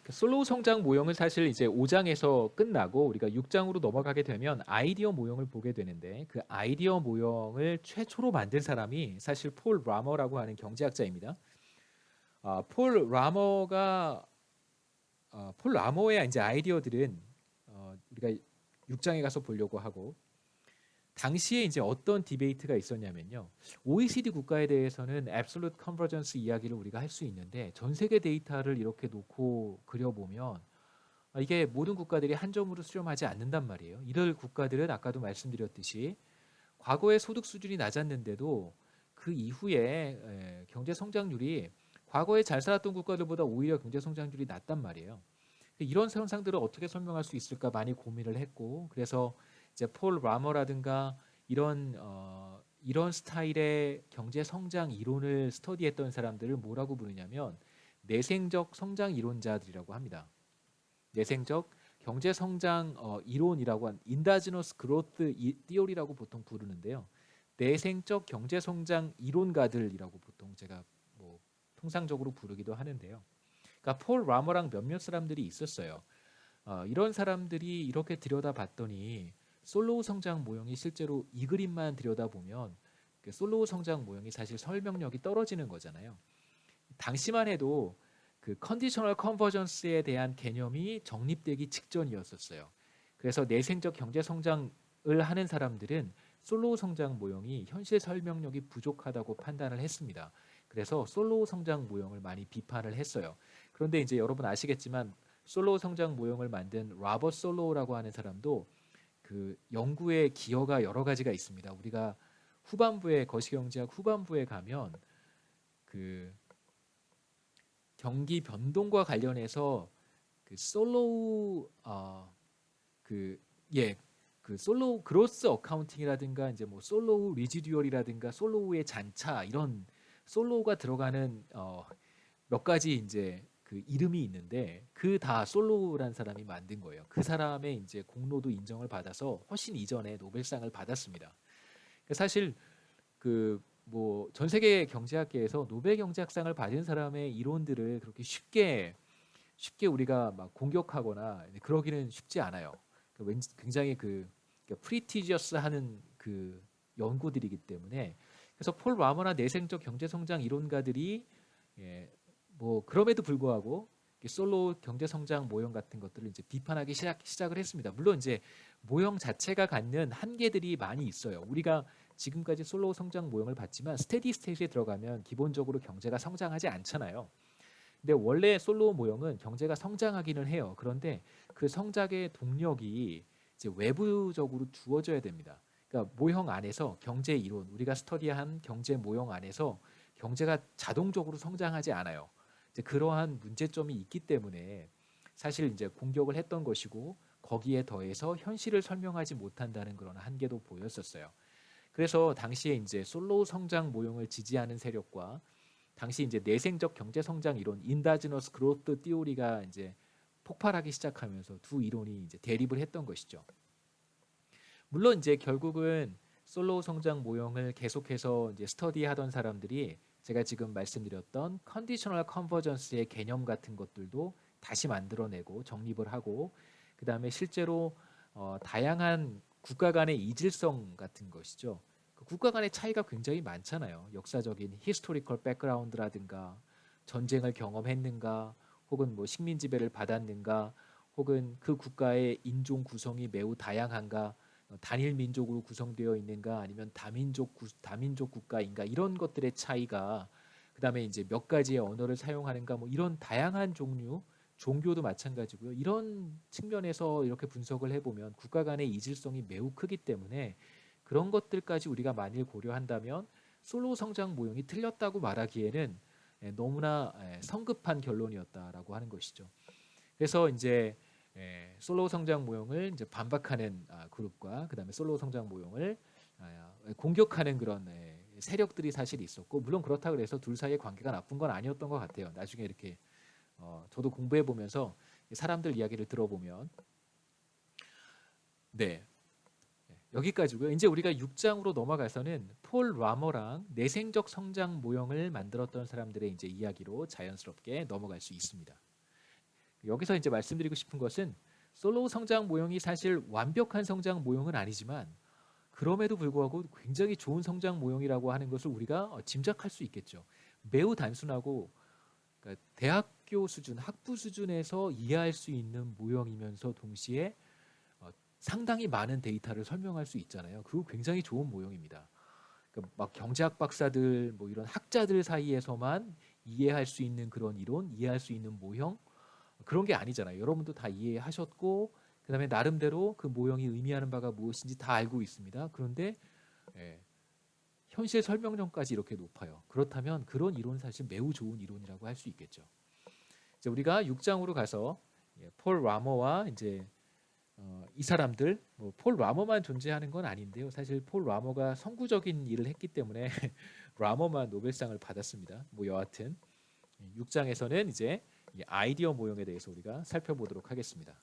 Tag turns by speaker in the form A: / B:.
A: 솔로우 성장 모형은 사실 이제 5장에서 끝나고 우리가 6장으로 넘어가게 되면 아이디어 모형을 보게 되는데 그 아이디어 모형을 최초로 만든 사람이 사실 폴 라머라고 하는 경제학자입니다. 폴 라머가 폴 라머의 이제 아이디어들은 우리가 6장에 가서 보려고 하고 당시에 이제 어떤 디베이트가 있었냐면요. OECD 국가에 대해서는 앱솔루트 컨버전스 이야기를 우리가 할 수 있는데 전 세계 데이터를 이렇게 놓고 그려보면 이게 모든 국가들이 한 점으로 수렴하지 않는단 말이에요. 이럴 국가들은 아까도 말씀드렸듯이 과거의 소득 수준이 낮았는데도 그 이후에 경제 성장률이 과거에 잘 살았던 국가들보다 오히려 경제 성장률이 낮단 말이에요. 이런 현상들을 어떻게 설명할 수 있을까 많이 고민을 했고 그래서 이제 폴 라머라든가 이런 스타일의 경제 성장 이론을 스터디했던 사람들을 뭐라고 부르냐면 내생적 성장 이론자들이라고 합니다. 내생적 경제 성장 이론이라고 한 인다지너스 그로트 티오리라고 보통 부르는데요. 내생적 경제 성장 이론가들이라고 보통 제가 뭐 통상적으로 부르기도 하는데요. 그러니까 폴 라머랑 몇몇 사람들이 있었어요. 이런 사람들이 이렇게 들여다봤더니 솔로우 성장 모형이 실제로 이 그림만 들여다보면 그 솔로우 성장 모형이 사실 설명력이 떨어지는 거잖아요. 당시만 해도 그 컨디셔널 컨버전스에 대한 개념이 정립되기 직전이었었어요. 그래서 내생적 경제 성장을 하는 사람들은 솔로우 성장 모형이 현실 설명력이 부족하다고 판단을 했습니다. 그래서 솔로우 성장 모형을 많이 비판을 했어요. 그런데 이제 여러분 아시겠지만 솔로우 성장 모형을 만든 라버트 솔로우라고 하는 사람도 그 연구의 기여가 여러 가지가 있습니다. 우리가 후반부에 거시경제학 후반부에 가면 그 경기 변동과 관련해서 그 솔로우 그 예, 그 솔로우 그로스 어카운팅이라든가 이제 뭐 솔로우 리지듀얼이라든가 솔로우의 잔차 이런 솔로우가 들어가는 몇 가지 이제 그 이름이 있는데 그 다 솔로우란 사람이 만든 거예요. 그 사람의 이제 공로도 인정을 받아서 훨씬 이전에 노벨상을 받았습니다. 사실 그 뭐 전 세계 경제학계에서 노벨 경제학상을 받은 사람의 이론들을 그렇게 쉽게 우리가 막 공격하거나 그러기는 쉽지 않아요. 왠지 굉장히 그 프리티지어스하는 그 연구들이기 때문에 그래서 폴 라머나 내생적 경제 성장 이론가들이 뭐 그럼에도 불구하고 솔로 경제 성장 모형 같은 것들을 이제 비판하기 시작을 했습니다. 물론 이제 모형 자체가 갖는 한계들이 많이 있어요. 우리가 지금까지 솔로 성장 모형을 봤지만 스테디 스테이트에 들어가면 기본적으로 경제가 성장하지 않잖아요. 근데 원래 솔로 모형은 경제가 성장하기는 해요. 그런데 그 성장의 동력이 이제 외부적으로 주어져야 됩니다. 그러니까 모형 안에서 경제 이론, 우리가 스터디한 경제 모형 안에서 경제가 자동적으로 성장하지 않아요. 이제 그러한 문제점이 있기 때문에 사실 이제 공격을 했던 것이고 거기에 더해서 현실을 설명하지 못한다는 그런 한계도 보였었어요. 그래서 당시에 이제 솔로 성장 모형을 지지하는 세력과 당시 이제 내생적 경제 성장 이론 인다지너스 그로트 티오리가 이제 폭발하기 시작하면서 두 이론이 이제 대립을 했던 것이죠. 물론 이제 결국은 솔로 성장 모형을 계속해서 이제 스터디하던 사람들이 제가 지금 말씀드렸던 컨디셔널 컨버전스의 개념 같은 것들도 다시 만들어내고 정립을 하고 그 다음에 실제로 다양한 국가 간의 이질성 같은 것이죠. 그 국가 간의 차이가 굉장히 많잖아요. 역사적인 히스토리컬 백그라운드라든가 전쟁을 경험했는가 혹은 뭐 식민 지배를 받았는가 혹은 그 국가의 인종 구성이 매우 다양한가 단일 민족으로 구성되어 있는가 아니면 다민족 국가인가 이런 것들의 차이가 그다음에 이제 몇 가지의 언어를 사용하는가 뭐 이런 다양한 종류 종교도 마찬가지고요. 이런 측면에서 이렇게 분석을 해보면 국가 간의 이질성이 매우 크기 때문에 그런 것들까지 우리가 만일 고려한다면 솔로 성장 모형이 틀렸다고 말하기에는 너무나 성급한 결론이었다라고 하는 것이죠. 그래서 이제 솔로 성장 모형을 이제 반박하는 그룹과 그다음에 솔로 성장 모형을 공격하는 그런 세력들이 사실 있었고 물론 그렇다고 해서 둘 사이의 관계가 나쁜 건 아니었던 것 같아요. 나중에 이렇게 저도 공부해 보면서 사람들 이야기를 들어보면 네 여기까지고요. 이제 우리가 6장으로 넘어가서는 폴 라머랑 내생적 성장 모형을 만들었던 사람들의 이제 이야기로 자연스럽게 넘어갈 수 있습니다. 여기서 이제 말씀드리고 싶은 것은 솔로우 성장 모형이 사실 완벽한 성장 모형은 아니지만 그럼에도 불구하고 굉장히 좋은 성장 모형이라고 하는 것을 우리가 짐작할 수 있겠죠. 매우 단순하고 그러니까 대학교 수준, 학부 수준에서 이해할 수 있는 모형이면서 동시에 상당히 많은 데이터를 설명할 수 있잖아요. 그거 굉장히 좋은 모형입니다. 그러니까 막 경제학 박사들 뭐 이런 학자들 사이에서만 이해할 수 있는 그런 이론, 이해할 수 있는 모형 그런 게 아니잖아요. 여러분도 다 이해하셨고 그다음에 나름대로 그 모형이 의미하는 바가 무엇인지 다 알고 있습니다. 그런데 예, 현실 설명력까지 이렇게 높아요. 그렇다면 그런 이론은 사실 매우 좋은 이론이라고 할 수 있겠죠. 이제 우리가 6장으로 가서 폴 라머와 이제 이 사람들 폴 라머만 존재하는 건 아닌데요. 사실 폴 라머가 선구적인 일을 했기 때문에 라머만 노벨상을 받았습니다. 뭐 여하튼 6장에서는 이제 이 아이디어 모형에 대해서 우리가 살펴보도록 하겠습니다.